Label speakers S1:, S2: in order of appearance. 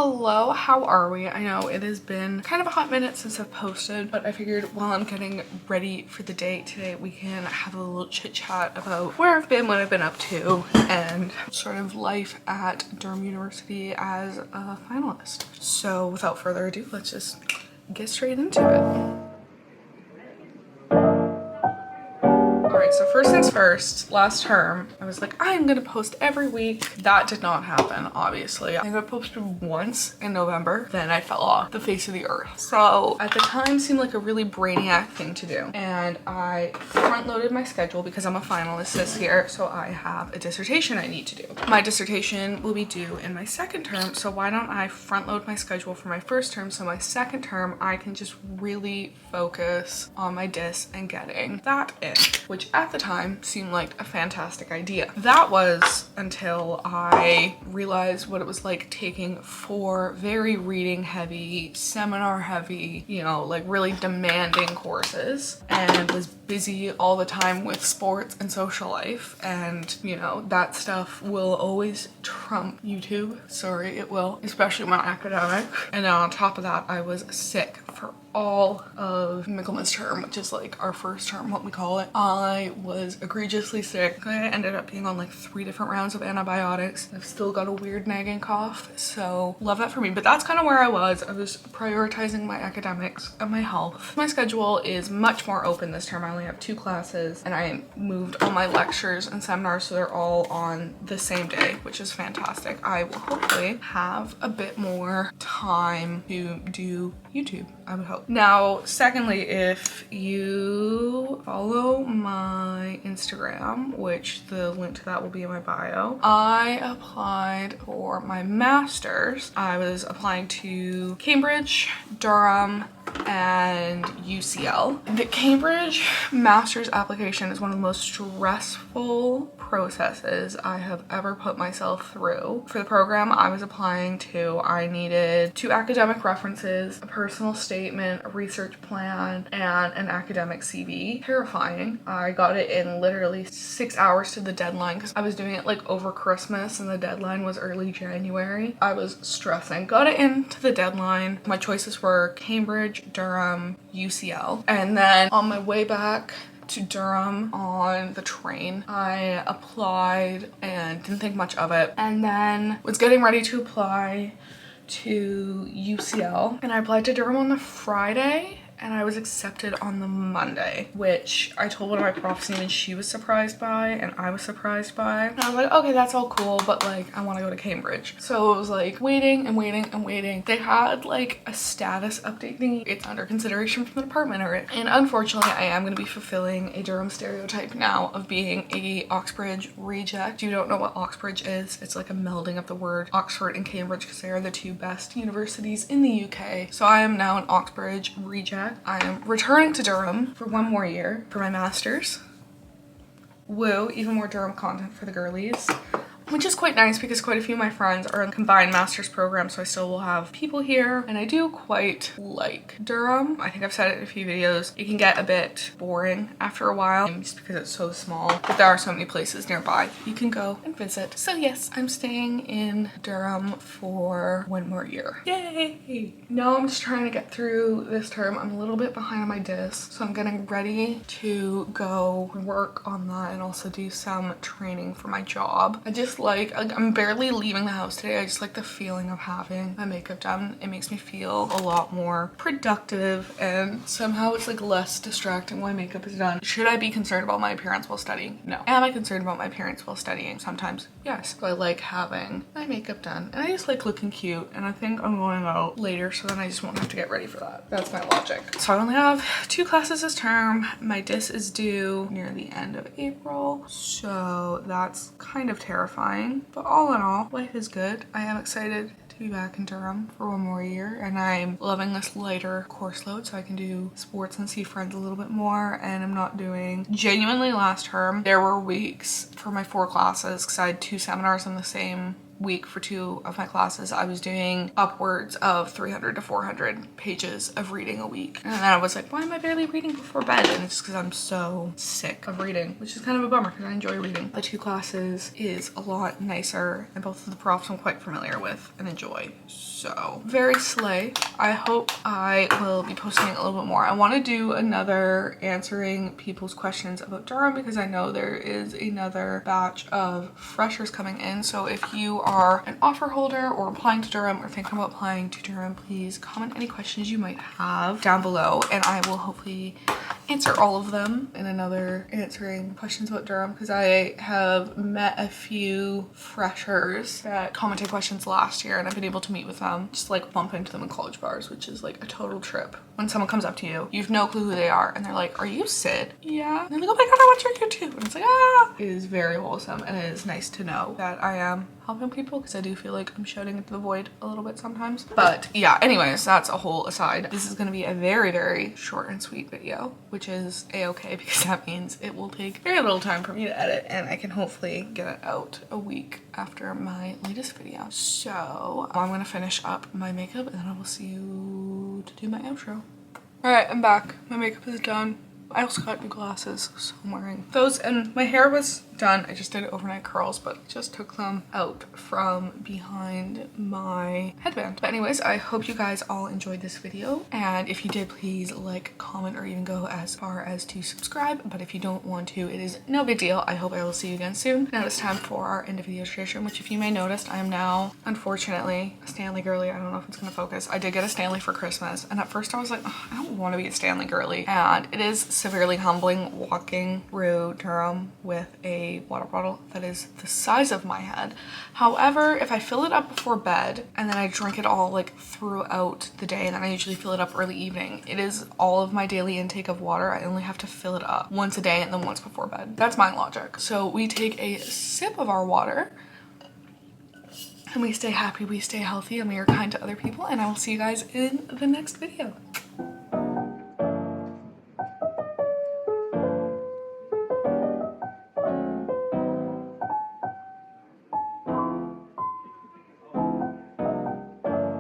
S1: Hello, how are we? I know it has been kind of a hot minute since I've posted, but I figured while I'm getting ready for the day today, we can have a little chit chat about where I've been, what I've been up to, and sort of life at Durham University as a finalist. So without further ado, let's just get straight into it. Alright, so first things first, last term, I was like, I'm gonna post every week. That did not happen, obviously. I think I posted once in November, then I fell off the face of the earth. So at the time, it seemed like a really brainiac thing to do. And I front-loaded my schedule because I'm a finalist this year, so I have a dissertation I need to do. My dissertation will be due in my second term, so why don't I front-load my schedule for my first term, so my second term, I can just really focus on my dis and getting that in, which at the time seemed like a fantastic idea. That was until I realized what it was like taking 4 very reading heavy, seminar heavy, you know, like really demanding courses, and was busy all the time with sports and social life. And you know, that stuff will always trump YouTube. Sorry, it will, especially my academic. And then on top of that, I was sick for all of Michaelmas term, which is like our first term, what we call it. I was egregiously sick. I ended up being on like 3 different rounds of antibiotics. I've still got a weird nagging cough, so love that for me. But that's kind of where I was. I was prioritizing my academics and my health. My schedule is much more open this term. I only have 2 classes, and I moved all my lectures and seminars so they're all on the same day, which is fantastic. I will hopefully have a bit more time to do YouTube, I would hope. Now, secondly, if you follow my Instagram, which the link to that will be in my bio, I applied for my master's. I was applying to Cambridge, Durham, and UCL. The Cambridge master's application is one of the most stressful processes I have ever put myself through. For the program I was applying to, I needed 2 academic references, a personal statement, a research plan, and an academic CV. Terrifying. I got it in literally 6 hours to the deadline because I was doing it like over Christmas and the deadline was early January. I was stressing. Got it into the deadline. My choices were Cambridge, Durham, UCL. And then on my way back to Durham on the train, I applied and didn't think much of it, and then was getting ready to apply to UCL, and I applied to Durham on the Friday and I was accepted on the Monday, which I told one of my profs and she was surprised by and I was surprised by. And I was like, okay, that's all cool, but like I want to go to Cambridge. So it was like waiting and waiting and waiting. They had like a status update thing. It's under consideration from the department, and unfortunately I am going to be fulfilling a Durham stereotype now of being a Oxbridge reject. If you don't know what Oxbridge is, it's like a melding of the word Oxford and Cambridge because they are the 2 best universities in the UK. So I am now an Oxbridge reject. I am returning to Durham for 1 more year for my master's. Woo, even more Durham content for the girlies. Which is quite nice because quite a few of my friends are in combined master's programs, so I still will have people here. And I do quite like Durham. I think I've said it in a few videos. It can get a bit boring after a while just because it's so small, but there are so many places nearby you can go and visit. So yes, I'm staying in Durham for 1 more year. Yay! Now I'm just trying to get through this term. I'm a little bit behind on my disc, so I'm getting ready to go work on that and also do some training for my job. I'm barely leaving the house today. I just like the feeling of having my makeup done. It makes me feel a lot more productive, and somehow it's like less distracting when my makeup is done. Should I be concerned about my appearance while studying? No. Am I concerned about my appearance while studying? Sometimes, yes. So I like having my makeup done, and I just like looking cute, and I think I'm going out later so then I just won't have to get ready for that. That's my logic. So I only have 2 classes this term. My dis is due near the end of April, so that's kind of terrifying. But all in all, life is good. I am excited to be back in Durham for 1 more year, and I'm loving this lighter course load so I can do sports and see friends a little bit more. And I'm not doing, genuinely last term there were weeks for my 4 classes because I had 2 seminars on the same week for 2 of my classes, I was doing upwards of 300 to 400 pages of reading a week. And then I was like, why am I barely reading before bed? And it's because I'm so sick of reading, which is kind of a bummer because I enjoy reading. The 2 classes is a lot nicer and both of the profs I'm quite familiar with and enjoy. So very slay. I hope I will be posting a little bit more. I want to do another answering people's questions about Durham because I know there is another batch of freshers coming in. So if you are an offer holder or applying to Durham or thinking about applying to Durham, please comment any questions you might have down below and I will hopefully answer all of them in another answering questions about Durham because I have met a few freshers that commented questions last year and I've been able to meet with them, just like bump into them in college bars, which is like a total trip. When someone comes up to you, you've no clue who they are and they're like, are you Sid? Yeah. And they're like, oh my god, I watch your YouTube. And it's like, ah. It is very wholesome and it is nice to know that I am helping people because I do feel like I'm shouting into the void a little bit sometimes. But yeah, anyways, that's a whole aside. This is going to be a very, very short and sweet video, which is a-okay because that means it will take very little time for me to edit and I can hopefully get it out a week after my latest video. So I'm going to finish up my makeup and then I will see you to do my outro. All right, I'm back. My makeup is done. I also got new glasses, so I'm wearing those, and my hair was done. I just did overnight curls, but just took them out from behind my headband. But anyways, I hope you guys all enjoyed this video, and if you did, please like, comment, or even go as far as to subscribe. But if you don't want to, it is no big deal. I hope I will see you again soon. Now it's time for our end of video tradition, which if you may notice, I am now, unfortunately, a Stanley girly. I don't know if it's gonna focus. I did get a Stanley for Christmas, and at first I was like, oh, I don't want to be a Stanley girly, and it is severely humbling walking through Durham with a water bottle that is the size of my head. However, if I fill it up before bed and then I drink it all like throughout the day, and then I usually fill it up early evening, it is all of my daily intake of water. I only have to fill it up once a day and then once before bed. That's my logic. So we take a sip of our water and we stay happy, we stay healthy, and we are kind to other people, and I will see you guys in the next video.